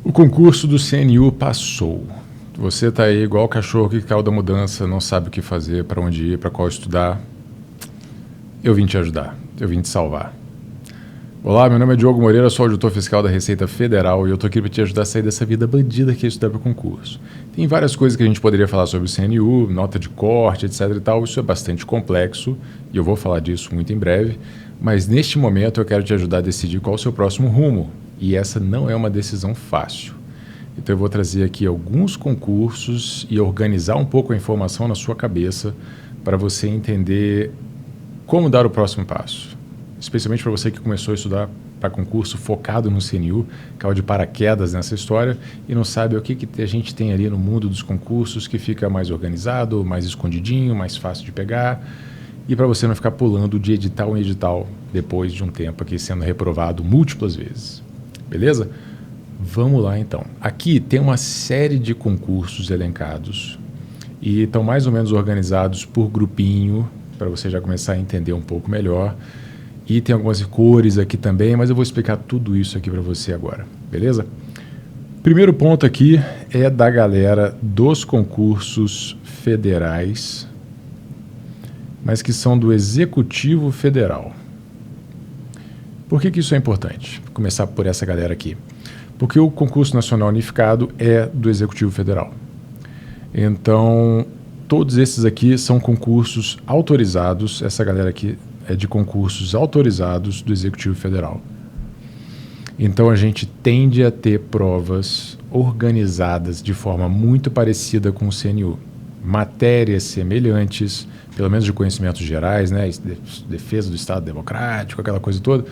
O concurso do CNU passou. Você está aí igual o cachorro que caiu da mudança, não sabe o que fazer, para onde ir, para qual estudar. Eu vim te ajudar, eu vim te salvar. Olá, meu nome é Diogo Moreira, sou auditor fiscal da Receita Federal e eu estou aqui para te ajudar a sair dessa vida bandida que é estudar para concurso. Tem várias coisas que a gente poderia falar sobre o CNU, nota de corte, etc e tal, isso é bastante complexo e eu vou falar disso muito em breve, mas neste momento eu quero te ajudar a decidir qual é o seu próximo rumo e essa não é uma decisão fácil. Então eu vou trazer aqui alguns concursos e organizar um pouco a informação na sua cabeça para você entender como dar o próximo passo. Especialmente para você que começou a estudar para concurso focado no CNU, caiu de paraquedas nessa história e não sabe o que a gente tem ali no mundo dos concursos que fica mais organizado, mais escondidinho, mais fácil de pegar e para você não ficar pulando de edital em edital depois de um tempo aqui sendo reprovado múltiplas vezes. Beleza? Vamos lá então. Aqui tem uma série de concursos elencados e estão mais ou menos organizados por grupinho para você já começar a entender um pouco melhor. E tem algumas cores aqui também, mas eu vou explicar tudo isso aqui para você agora, beleza? Primeiro ponto aqui é da galera dos concursos federais, mas que são do Executivo Federal. Por que isso é importante? Vou começar por essa galera aqui. Porque o concurso nacional unificado é do Executivo Federal. Então, todos esses aqui são concursos autorizados, essa galera aqui é de concursos autorizados do Executivo Federal. Então a gente tende a ter provas organizadas de forma muito parecida com o CNU. Matérias semelhantes, pelo menos de conhecimentos gerais, né? Defesa do Estado Democrático, aquela coisa toda.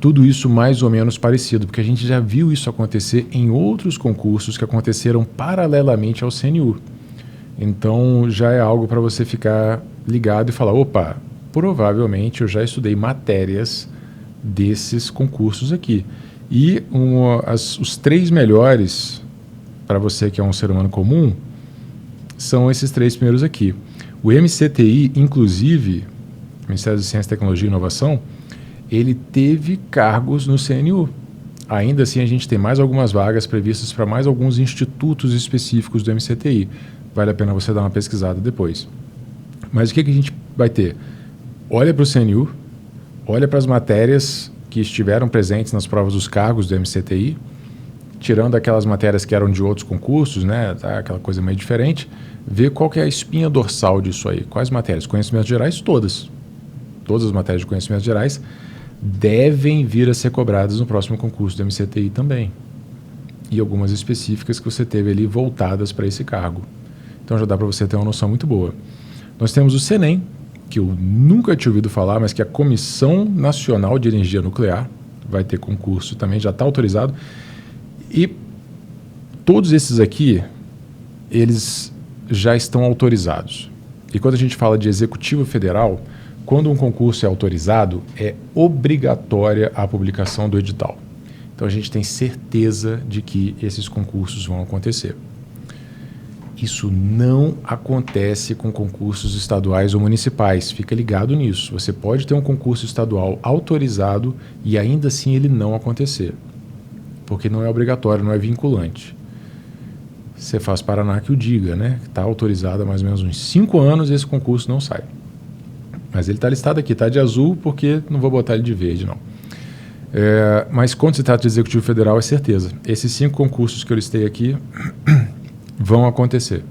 Tudo isso mais ou menos parecido, porque a gente já viu isso acontecer em outros concursos que aconteceram paralelamente ao CNU. Então já é algo para você ficar ligado e falar, opa, provavelmente eu já estudei matérias desses concursos aqui. E os 3 melhores, para você que é um ser humano comum, são esses 3 primeiros aqui. O MCTI, inclusive, Ministério de Ciência, Tecnologia e Inovação, ele teve cargos no CNU. Ainda assim, a gente tem mais algumas vagas previstas para mais alguns institutos específicos do MCTI. Vale a pena você dar uma pesquisada depois. Mas o que a gente vai ter? Olha para o CNU, olha para as matérias que estiveram presentes nas provas dos cargos do MCTI, tirando aquelas matérias que eram de outros concursos, né, tá, aquela coisa meio diferente, vê qual que é a espinha dorsal disso aí. Quais matérias? Conhecimentos gerais, todas. Todas as matérias de conhecimentos gerais devem vir a ser cobradas no próximo concurso do MCTI também. E algumas específicas que você teve ali voltadas para esse cargo. Então já dá para você ter uma noção muito boa. Nós temos o CNEM, que eu nunca tinha ouvido falar, mas que a Comissão Nacional de Energia Nuclear vai ter concurso também, já está autorizado. E todos esses aqui, eles já estão autorizados. E quando a gente fala de Executivo Federal, quando um concurso é autorizado, é obrigatória a publicação do edital. Então a gente tem certeza de que esses concursos vão acontecer. Isso não acontece com concursos estaduais ou municipais. Fica ligado nisso. Você pode ter um concurso estadual autorizado e ainda assim ele não acontecer. Porque não é obrigatório, não é vinculante. Você faz Paraná que o diga, né? Está autorizado há mais ou menos uns 5 anos e esse concurso não sai. Mas ele está listado aqui, está de azul porque não vou botar ele de verde, não. Mas quando se trata de Executivo Federal, é certeza. Esses 5 concursos que eu listei aqui vão acontecer.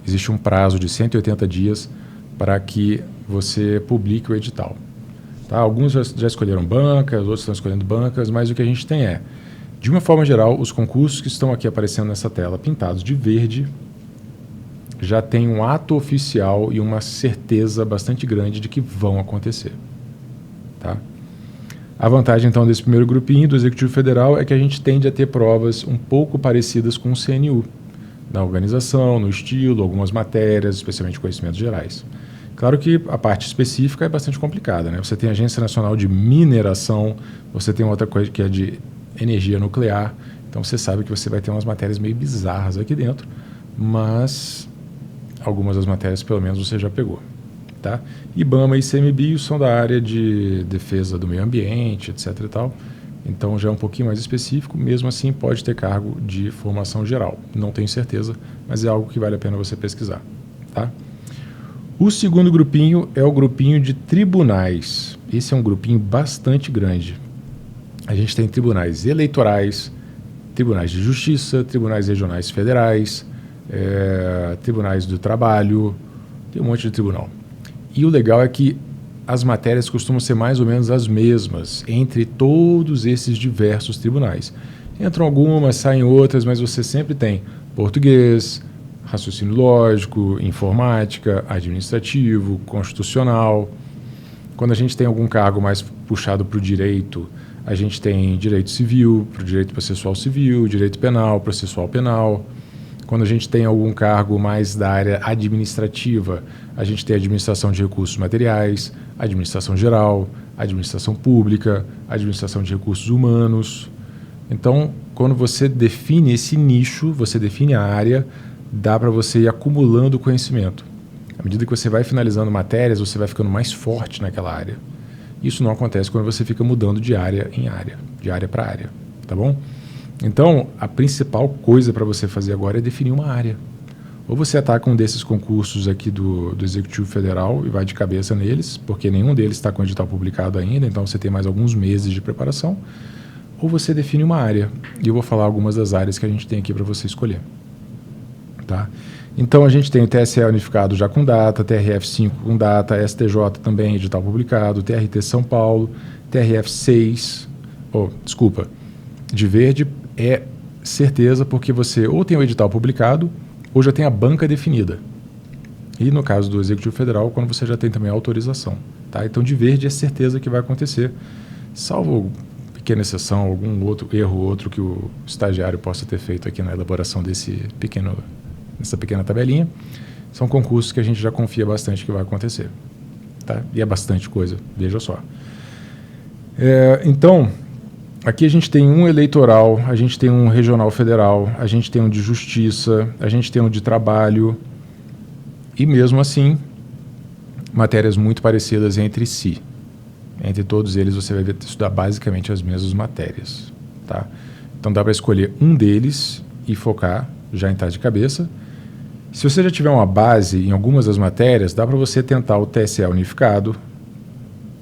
Existe um prazo de 180 dias para que você publique o edital. Tá? Alguns já escolheram bancas, outros estão escolhendo bancas, mas o que a gente tem é, de uma forma geral, os concursos que estão aqui aparecendo nessa tela, pintados de verde, já tem um ato oficial e uma certeza bastante grande de que vão acontecer. Tá? A vantagem, então, desse primeiro grupinho do Executivo Federal é que a gente tende a ter provas um pouco parecidas com o CNU, na organização, no estilo, algumas matérias, especialmente conhecimentos gerais. Claro que a parte específica é bastante complicada, né? Você tem a Agência Nacional de Mineração, você tem outra coisa que é de energia nuclear, então você sabe que você vai ter umas matérias meio bizarras aqui dentro, mas algumas das matérias pelo menos você já pegou. Tá? IBAMA e ICMBio são da área de defesa do meio ambiente, etc. e tal. Então já é um pouquinho mais específico, mesmo assim pode ter cargo de formação geral. Não tenho certeza, mas é algo que vale a pena você pesquisar. Tá? O segundo grupinho é o grupinho de tribunais. Esse é um grupinho bastante grande. A gente tem tribunais eleitorais, tribunais de justiça, tribunais regionais federais, tribunais do trabalho, tem um monte de tribunal. E o legal é que as matérias costumam ser mais ou menos as mesmas entre todos esses diversos tribunais. Entram algumas, saem outras, mas você sempre tem português, raciocínio lógico, informática, administrativo, constitucional. Quando a gente tem algum cargo mais puxado para o direito, a gente tem direito civil, para o direito processual civil, direito penal, processual penal. Quando a gente tem algum cargo mais da área administrativa, a gente tem administração de recursos materiais, administração geral, administração pública, administração de recursos humanos. Então, quando você define esse nicho, você define a área, dá para você ir acumulando conhecimento. À medida que você vai finalizando matérias, você vai ficando mais forte naquela área. Isso não acontece quando você fica mudando de área em área, de área para área, tá bom? Então, a principal coisa para você fazer agora é definir uma área. Ou você ataca um desses concursos aqui do Executivo Federal e vai de cabeça neles, porque nenhum deles está com edital publicado ainda, então você tem mais alguns meses de preparação. Ou você define uma área. E eu vou falar algumas das áreas que a gente tem aqui para você escolher. Tá? Então, a gente tem o TSE unificado já com data, TRF5 com data, STJ também, edital publicado, TRT São Paulo, TRF6, de verde é certeza porque você ou tem o edital publicado ou já tem a banca definida. E no caso do Executivo Federal, quando você já tem também a autorização. Tá? Então, de verde é certeza que vai acontecer, salvo pequena exceção, algum outro erro que o estagiário possa ter feito aqui na elaboração dessa pequena tabelinha. São concursos que a gente já confia bastante que vai acontecer. Tá? E é bastante coisa, veja só. Então, aqui a gente tem um eleitoral, a gente tem um regional federal, a gente tem um de justiça, a gente tem um de trabalho, e mesmo assim, matérias muito parecidas entre si. Entre todos eles você vai estudar basicamente as mesmas matérias. Tá? Então dá para escolher um deles e focar, já entrar de cabeça. Se você já tiver uma base em algumas das matérias, dá para você tentar o TSE unificado,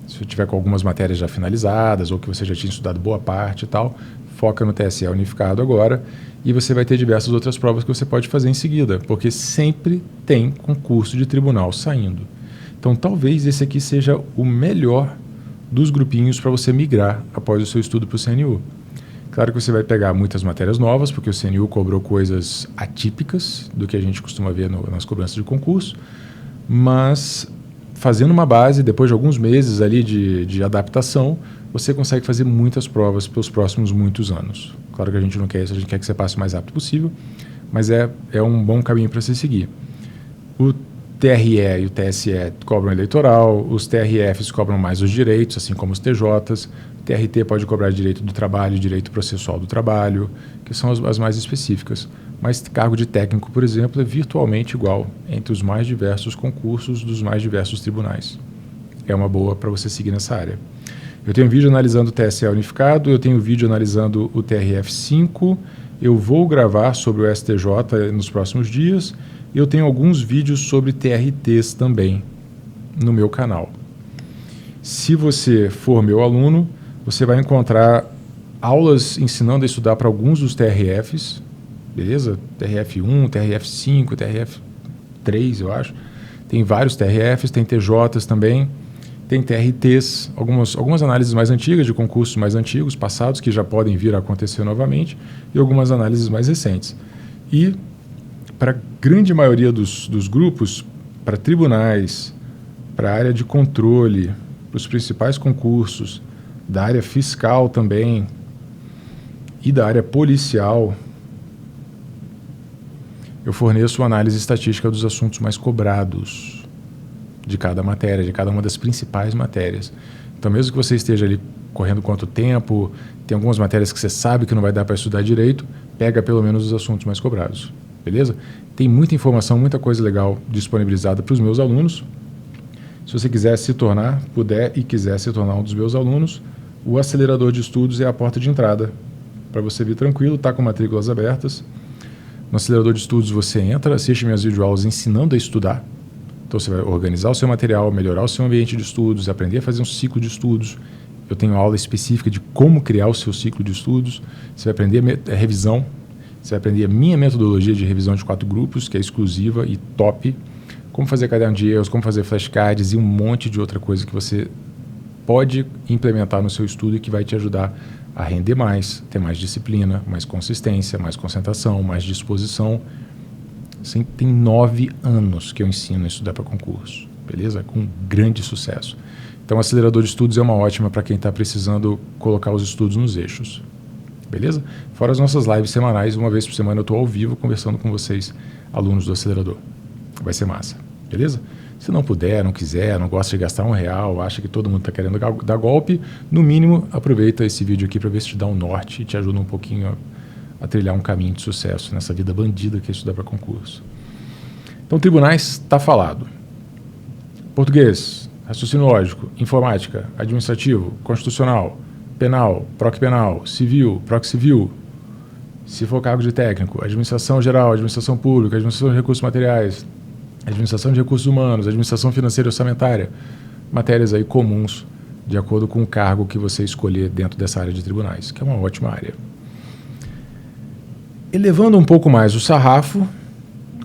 se você tiver com algumas matérias já finalizadas ou que você já tinha estudado boa parte e tal, foca no TSE unificado agora e você vai ter diversas outras provas que você pode fazer em seguida, porque sempre tem concurso de tribunal saindo. Então talvez esse aqui seja o melhor dos grupinhos para você migrar após o seu estudo para o CNU. Claro que você vai pegar muitas matérias novas, porque o CNU cobrou coisas atípicas do que a gente costuma ver nas cobranças de concurso, mas fazendo uma base, depois de alguns meses ali de adaptação, você consegue fazer muitas provas pelos próximos muitos anos. Claro que a gente não quer isso, a gente quer que você passe o mais rápido possível, mas é um bom caminho para você seguir. O TRE e o TSE cobram eleitoral, os TRFs cobram mais os direitos, assim como os TJs, o TRT pode cobrar direito do trabalho, direito processual do trabalho, que são as mais específicas. Mas cargo de técnico, por exemplo, é virtualmente igual entre os mais diversos concursos dos mais diversos tribunais. É uma boa para você seguir nessa área. Eu tenho um vídeo analisando o TSE unificado, eu tenho um vídeo analisando o TRF5, eu vou gravar sobre o STJ nos próximos dias, e eu tenho alguns vídeos sobre TRTs também no meu canal. Se você for meu aluno, você vai encontrar aulas ensinando a estudar para alguns dos TRFs, beleza? TRF1, TRF5, TRF3, eu acho. Tem vários TRFs, tem TJs também, tem TRTs, algumas análises mais antigas, de concursos mais antigos, passados, que já podem vir a acontecer novamente, e algumas análises mais recentes. E para a grande maioria dos grupos, para tribunais, para a área de controle, para os principais concursos, da área fiscal também e da área policial, eu forneço uma análise estatística dos assuntos mais cobrados de cada matéria, de cada uma das principais matérias. Então, mesmo que você esteja ali correndo quanto tempo, tem algumas matérias que você sabe que não vai dar para estudar direito, pega pelo menos os assuntos mais cobrados. Beleza? Tem muita informação, muita coisa legal disponibilizada para os meus alunos. Se você quiser se tornar, puder e quiser se tornar um dos meus alunos, o acelerador de estudos é a porta de entrada para você vir tranquilo, tá com matrículas abertas. No acelerador de estudos você entra, assiste minhas videoaulas ensinando a estudar. Então você vai organizar o seu material, melhorar o seu ambiente de estudos, aprender a fazer um ciclo de estudos. Eu tenho aula específica de como criar o seu ciclo de estudos. Você vai aprender a revisão. Você vai aprender a minha metodologia de revisão de 4 grupos, que é exclusiva e top. Como fazer caderno de erros, como fazer flashcards e um monte de outra coisa que você pode implementar no seu estudo e que vai te ajudar a render mais, ter mais disciplina, mais consistência, mais concentração, mais disposição. Assim, tem 9 anos que eu ensino a estudar para concurso, beleza? Com grande sucesso. Então, o acelerador de estudos é uma ótima para quem está precisando colocar os estudos nos eixos, beleza? Fora as nossas lives semanais, uma vez por semana eu estou ao vivo conversando com vocês, alunos do acelerador. Vai ser massa, beleza? Se não puder, não quiser, não gosta de gastar R$1, acha que todo mundo está querendo dar golpe, no mínimo, aproveita esse vídeo aqui para ver se te dá um norte e te ajuda um pouquinho a trilhar um caminho de sucesso nessa vida bandida que é estudar para concurso. Então, tribunais, está falado. Português, raciocínio lógico, informática, administrativo, constitucional, penal, proc-penal, civil, proc-civil, se for cargo de técnico, administração geral, administração pública, administração de recursos materiais, administração de recursos humanos, administração financeira e orçamentária, matérias aí comuns de acordo com o cargo que você escolher dentro dessa área de tribunais, que é uma ótima área. Elevando um pouco mais o sarrafo,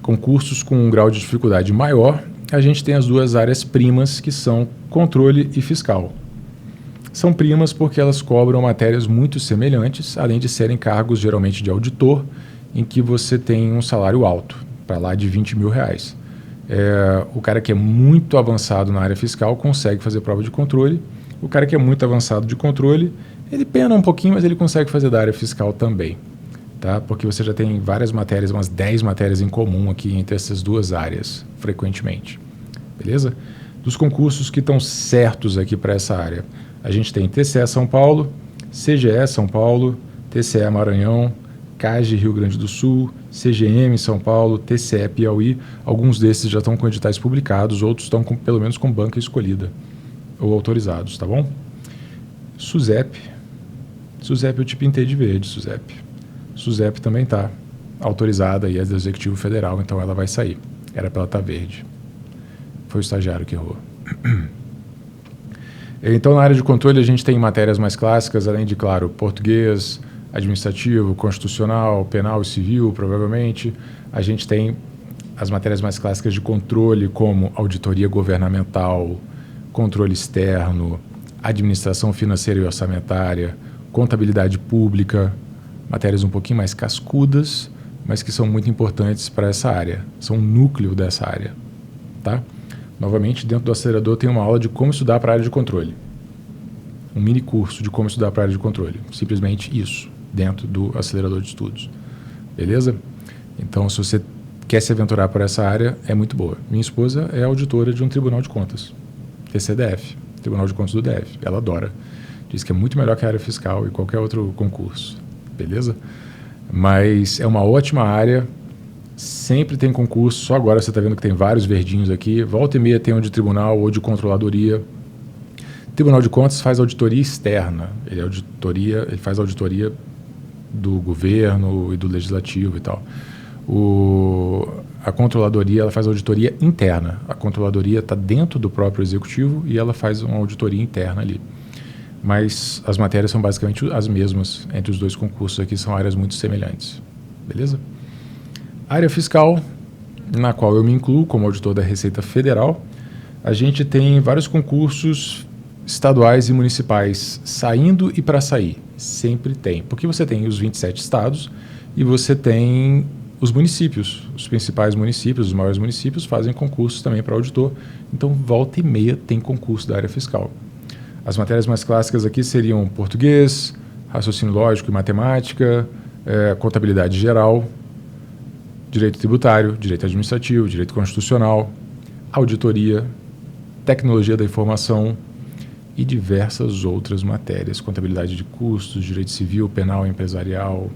concursos com um grau de dificuldade maior, a gente tem as 2 áreas primas, que são controle e fiscal. São primas porque elas cobram matérias muito semelhantes, além de serem cargos geralmente de auditor, em que você tem um salário alto, para lá de R$20 mil. O cara que é muito avançado na área fiscal consegue fazer prova de controle. O cara que é muito avançado de controle, ele pena um pouquinho, mas ele consegue fazer da área fiscal também. Tá? Porque você já tem várias matérias, umas 10 matérias em comum aqui entre essas 2 áreas, frequentemente. Beleza? Dos concursos que estão certos aqui para essa área, a gente tem TCE São Paulo, CGE São Paulo, TCE Maranhão, CAGE Rio Grande do Sul, CGM São Paulo, TCE Piauí. Alguns desses já estão com editais publicados, outros estão pelo menos com banca escolhida ou autorizados, tá bom? SUSEP eu te pintei de verde, SUSEP também está autorizada e é do Executivo Federal, então ela vai sair. Era para ela estar verde. Foi o estagiário que errou. Então, na área de controle, a gente tem matérias mais clássicas, além de, claro, português, administrativo, constitucional, penal e civil, provavelmente. A gente tem as matérias mais clássicas de controle, como auditoria governamental, controle externo, administração financeira e orçamentária, contabilidade pública, matérias um pouquinho mais cascudas, mas que são muito importantes para essa área, são um núcleo dessa área, tá? Novamente, dentro do acelerador tem uma aula de como estudar para a área de controle, um mini curso de como estudar para a área de controle, simplesmente isso, dentro do acelerador de estudos, beleza? Então, se você quer se aventurar por essa área, é muito boa. Minha esposa é auditora de um tribunal de contas, TCDF, Tribunal de Contas do DF, ela adora, diz que é muito melhor que a área fiscal e qualquer outro concurso. Beleza? Mas é uma ótima área, sempre tem concurso, só agora você está vendo que tem vários verdinhos aqui, volta e meia tem um de tribunal ou de controladoria. Tribunal de Contas faz auditoria externa, ele faz auditoria do governo e do legislativo e tal. A controladoria ela faz auditoria interna, a controladoria está dentro do próprio executivo e ela faz uma auditoria interna ali. Mas as matérias são basicamente as mesmas entre os 2 concursos aqui, são áreas muito semelhantes, beleza? Área fiscal, na qual eu me incluo como auditor da Receita Federal, a gente tem vários concursos estaduais e municipais saindo e para sair, sempre tem, porque você tem os 27 estados e você tem os municípios, os principais municípios, os maiores municípios fazem concursos também para auditor, então volta e meia tem concurso da área fiscal. As matérias mais clássicas aqui seriam português, raciocínio lógico e matemática, contabilidade geral, direito tributário, direito administrativo, direito constitucional, auditoria, tecnologia da informação e diversas outras matérias, contabilidade de custos, direito civil, penal, empresarial.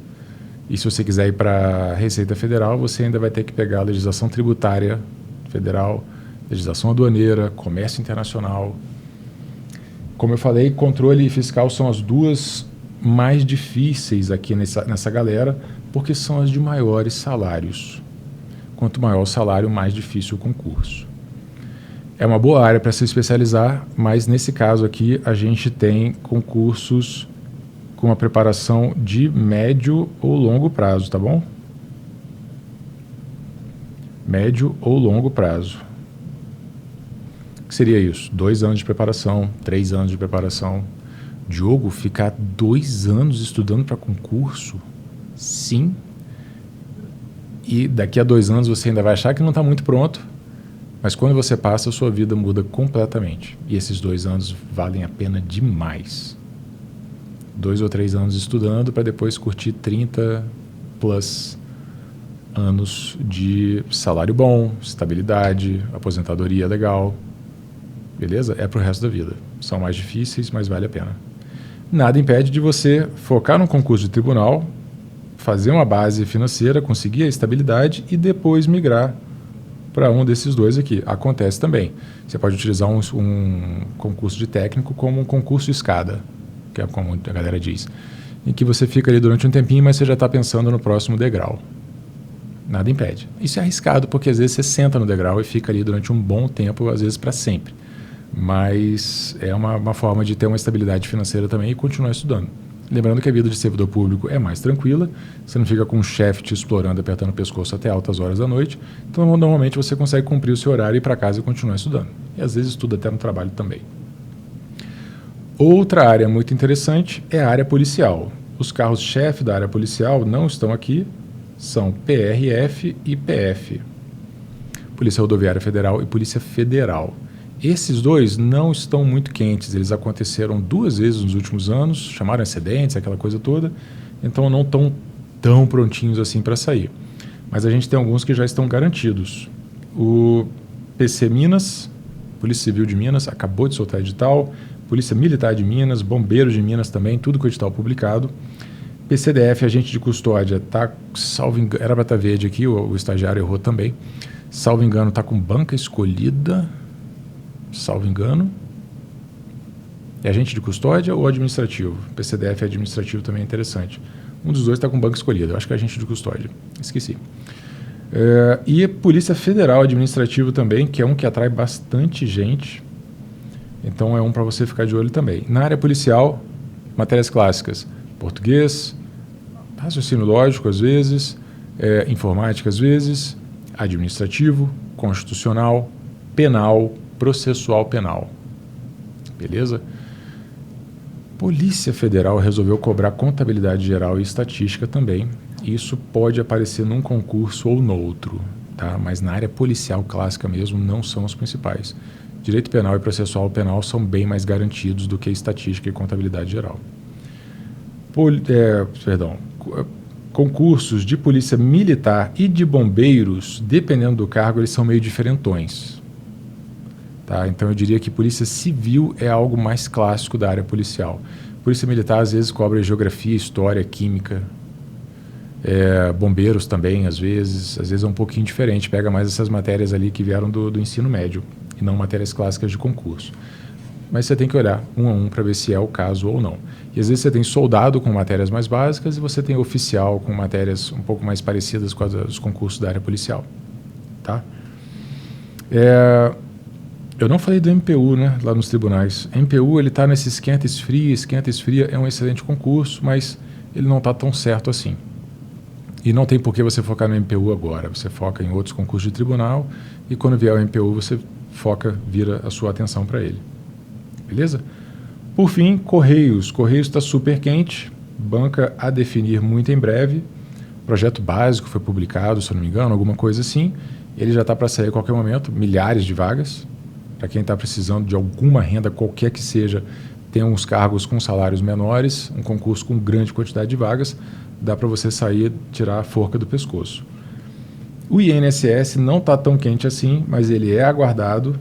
E se você quiser ir para a Receita Federal, você ainda vai ter que pegar a legislação tributária federal, legislação aduaneira, comércio internacional. Como eu falei, controle e fiscal são as duas mais difíceis aqui nessa galera, porque são as de maiores salários. Quanto maior o salário, mais difícil o concurso. É uma boa área para se especializar, mas nesse caso aqui a gente tem concursos com uma preparação de médio ou longo prazo, tá bom? Médio ou longo prazo. O que seria isso? 2 anos de preparação, 3 anos de preparação. Diogo, ficar 2 anos estudando para concurso? Sim. E daqui a 2 anos você ainda vai achar que não está muito pronto, mas quando você passa, a sua vida muda completamente. E esses 2 anos valem a pena demais. 2 ou 3 anos estudando para depois curtir 30 plus anos de salário bom, estabilidade, aposentadoria legal. Beleza? É pro resto da vida. São mais difíceis, mas vale a pena. Nada impede de você focar num concurso de tribunal, fazer uma base financeira, conseguir a estabilidade e depois migrar para um desses dois aqui. Acontece também. Você pode utilizar um concurso de técnico como um concurso escada, que é como a galera diz, em que você fica ali durante um tempinho, mas você já está pensando no próximo degrau. Nada impede. Isso é arriscado, porque às vezes você senta no degrau e fica ali durante um bom tempo, às vezes para sempre. Mas é uma forma de ter uma estabilidade financeira também e continuar estudando. Lembrando que a vida de servidor público é mais tranquila, você não fica com um chefe te explorando, apertando o pescoço até altas horas da noite, então normalmente você consegue cumprir o seu horário, ir para casa e continuar estudando. E às vezes estuda até no trabalho também. Outra área muito interessante é a área policial. Os carros-chefe da área policial não estão aqui, são PRF e PF. Polícia Rodoviária Federal e Polícia Federal. Esses dois não estão muito quentes, eles aconteceram 2 vezes nos últimos anos, chamaram acidentes, aquela coisa toda, então não estão tão prontinhos assim para sair. Mas a gente tem alguns que já estão garantidos. O PC Minas, Polícia Civil de Minas, acabou de soltar edital, Polícia Militar de Minas, Bombeiros de Minas também, tudo com edital publicado. PCDF, agente de custódia, tá, salvo engano, era para estar verde aqui, o estagiário errou também, salvo engano, está com banca escolhida, salvo engano. É agente de custódia ou administrativo? PCDF administrativo também é interessante. Um dos dois está com banca escolhida, eu acho que é agente de custódia, esqueci. E Polícia Federal administrativo também, que é um que atrai bastante gente, então é um para você ficar de olho também. Na área policial, matérias clássicas, português, raciocínio lógico às vezes, informática às vezes, administrativo, constitucional, penal, processual penal. Beleza? Polícia Federal resolveu cobrar contabilidade geral e estatística também. Isso pode aparecer num concurso ou no outro, tá? Mas na área policial clássica mesmo não são os principais. Direito penal e processual penal são bem mais garantidos do que estatística e contabilidade geral. Concursos de polícia militar e de bombeiros, dependendo do cargo, eles são meio diferentões. Tá? Então eu diria que polícia civil é algo mais clássico da área policial. Polícia militar às vezes cobra geografia, história, química. Bombeiros também, às vezes é um pouquinho diferente, pega mais essas matérias ali que vieram do ensino médio e não matérias clássicas de concurso. Mas você tem que olhar um a um para ver se é o caso ou não. E às vezes você tem soldado com matérias mais básicas e você tem oficial com matérias um pouco mais parecidas com os concursos da área policial. Tá? Eu não falei do MPU, né, lá nos tribunais. MPU ele está nesse esquenta esfria é um excelente concurso, mas ele não está tão certo assim. E não tem por que você focar no MPU agora. Você foca em outros concursos de tribunal e quando vier o MPU você vira a sua atenção para ele. Beleza? Por fim, Correios. Correios está super quente, banca a definir muito em breve. Projeto básico foi publicado, se eu não me engano, alguma coisa assim. Ele já está para sair a qualquer momento, milhares de vagas. Para quem está precisando de alguma renda, qualquer que seja, tem uns cargos com salários menores, um concurso com grande quantidade de vagas, dá para você sair, tirar a forca do pescoço. O INSS não está tão quente assim, mas ele é aguardado,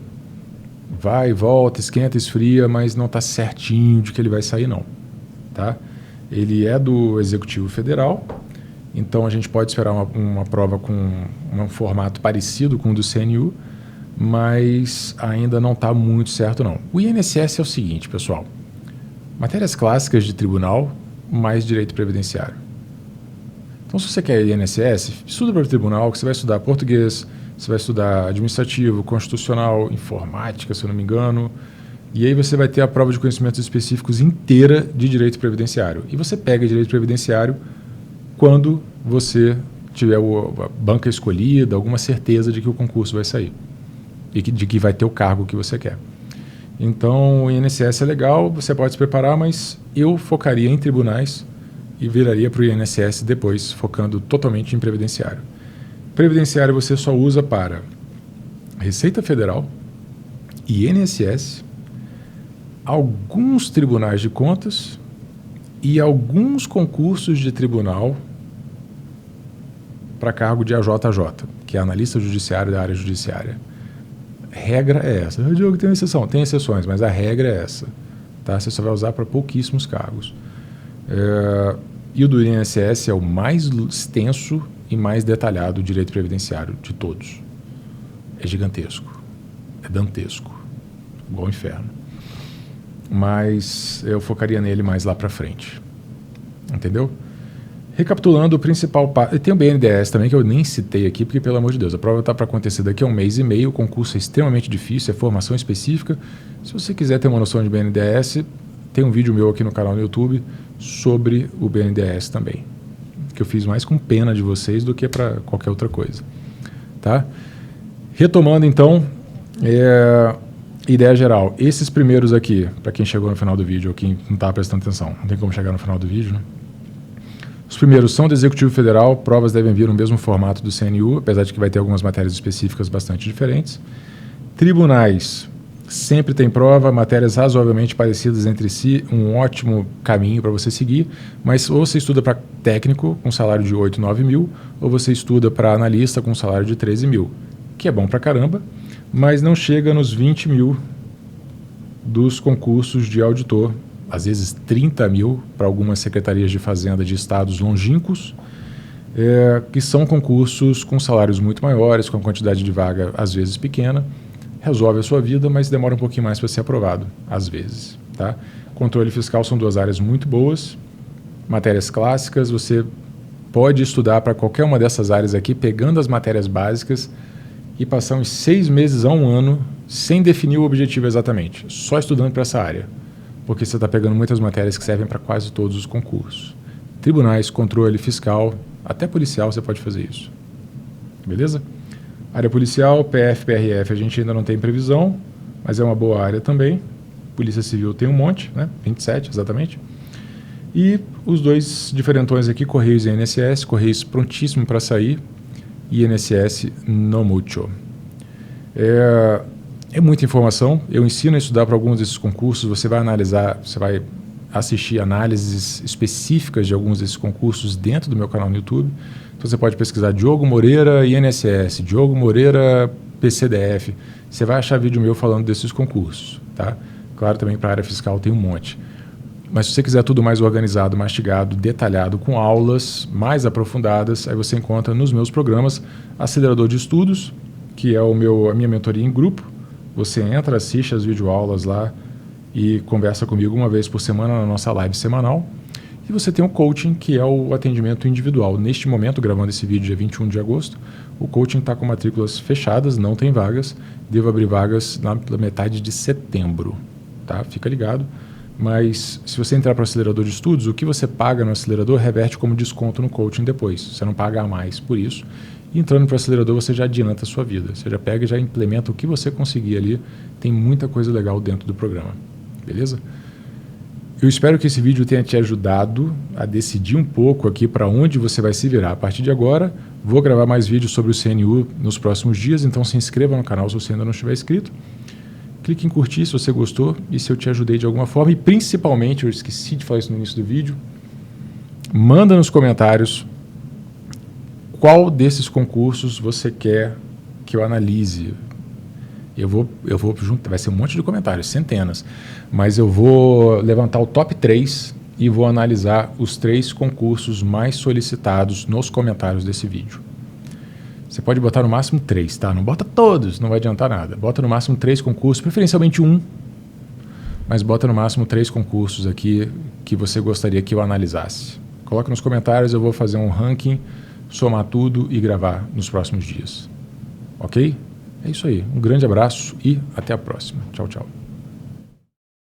vai e volta, esquenta, esfria, mas não está certinho de que ele vai sair não. Tá? Ele é do Executivo Federal, então a gente pode esperar uma prova com um formato parecido com o do CNU, mas ainda não está muito certo não. O INSS é o seguinte, pessoal, matérias clássicas de tribunal mais direito previdenciário. Então, se você quer INSS, estuda para o tribunal, que você vai estudar português, você vai estudar administrativo, constitucional, informática, se eu não me engano, e aí você vai ter a prova de conhecimentos específicos inteira de direito previdenciário. E você pega direito previdenciário quando você tiver a banca escolhida, alguma certeza de que o concurso vai sair e de que vai ter o cargo que você quer. Então, o INSS é legal, você pode se preparar, mas eu focaria em tribunais e viraria para o INSS depois, focando totalmente em previdenciário. Previdenciário você só usa para Receita Federal, INSS, alguns tribunais de contas e alguns concursos de tribunal para cargo de AJJ, que é analista judiciário da área judiciária. Regra é essa. O Diogo tem exceção, tem exceções, mas a regra é essa. Tá? Você só vai usar para pouquíssimos cargos. E o do INSS é o mais extenso e mais detalhado direito previdenciário de todos. É gigantesco. É dantesco. Igual o inferno. Mas eu focaria nele mais lá para frente. Entendeu? Recapitulando, o principal... Tem o BNDES também, que eu nem citei aqui, porque, pelo amor de Deus, a prova está para acontecer daqui a 1 mês e meio, o concurso é extremamente difícil, é formação específica. Se você quiser ter uma noção de BNDES, tem um vídeo meu aqui no canal no YouTube sobre o BNDES também, que eu fiz mais com pena de vocês do que para qualquer outra coisa. Tá? Retomando, então, ideia geral. Esses primeiros aqui, para quem chegou no final do vídeo ou quem não estava prestando atenção, não tem como chegar no final do vídeo, né? Os primeiros são do Executivo Federal, provas devem vir no mesmo formato do CNU, apesar de que vai ter algumas matérias específicas bastante diferentes. Tribunais, sempre tem prova, matérias razoavelmente parecidas entre si, um ótimo caminho para você seguir, mas ou você estuda para técnico com salário de 8, 9 mil, ou você estuda para analista com salário de 13 mil, que é bom para caramba, mas não chega nos 20 mil dos concursos de auditor, às vezes 30 mil para algumas secretarias de fazenda de estados longínquos, que são concursos com salários muito maiores, com a quantidade de vaga às vezes pequena, resolve a sua vida, mas demora um pouquinho mais para ser aprovado, às vezes. Tá? Controle fiscal são duas áreas muito boas, matérias clássicas, você pode estudar para qualquer uma dessas áreas aqui, pegando as matérias básicas e passar uns 6 meses a 1 ano sem definir o objetivo exatamente, só estudando para essa área. Porque você está pegando muitas matérias que servem para quase todos os concursos. Tribunais, controle fiscal, até policial você pode fazer isso. Beleza? Área policial, PF, PRF, a gente ainda não tem previsão, mas é uma boa área também. Polícia Civil tem um monte, né? 27 exatamente. E os dois diferentões aqui, Correios e INSS, Correios prontíssimo para sair, INSS no mucho. É muita informação, eu ensino a estudar para alguns desses concursos, você vai analisar, você vai assistir análises específicas de alguns desses concursos dentro do meu canal no YouTube. Então você pode pesquisar Diogo Moreira INSS, Diogo Moreira PCDF, você vai achar vídeo meu falando desses concursos. Tá? Claro, também para a área fiscal tem um monte. Mas se você quiser tudo mais organizado, mastigado, detalhado, com aulas mais aprofundadas, aí você encontra nos meus programas Acelerador de Estudos, que é a minha mentoria em grupo. Você entra, assiste as videoaulas lá e conversa comigo uma vez por semana na nossa live semanal. E você tem o coaching, que é o atendimento individual. Neste momento, gravando esse vídeo dia 21 de agosto, o coaching está com matrículas fechadas, não tem vagas. Devo abrir vagas na metade de setembro. Tá? Fica ligado. Mas se você entrar para o acelerador de estudos, o que você paga no acelerador reverte como desconto no coaching depois. Você não paga a mais por isso. E entrando para o acelerador, você já adianta a sua vida. Você já pega e já implementa o que você conseguir ali. Tem muita coisa legal dentro do programa. Beleza? Eu espero que esse vídeo tenha te ajudado a decidir um pouco aqui para onde você vai se virar. A partir de agora, vou gravar mais vídeos sobre o CNU nos próximos dias, então se inscreva no canal se você ainda não estiver inscrito. Clique em curtir se você gostou e se eu te ajudei de alguma forma. E principalmente, eu esqueci de falar isso no início do vídeo, manda nos comentários qual desses concursos você quer que eu analise. Eu vou juntar, vai ser um monte de comentários, centenas, mas eu vou levantar o top 3 e vou analisar os 3 concursos mais solicitados nos comentários desse vídeo. Você pode botar no máximo 3, tá? Não bota todos, não vai adiantar nada. Bota no máximo 3 concursos, preferencialmente 1, mas bota no máximo 3 concursos aqui que você gostaria que eu analisasse. Coloca nos comentários, eu vou fazer um ranking, somar tudo e gravar nos próximos dias. Ok? É isso aí. Um grande abraço e até a próxima. Tchau, tchau.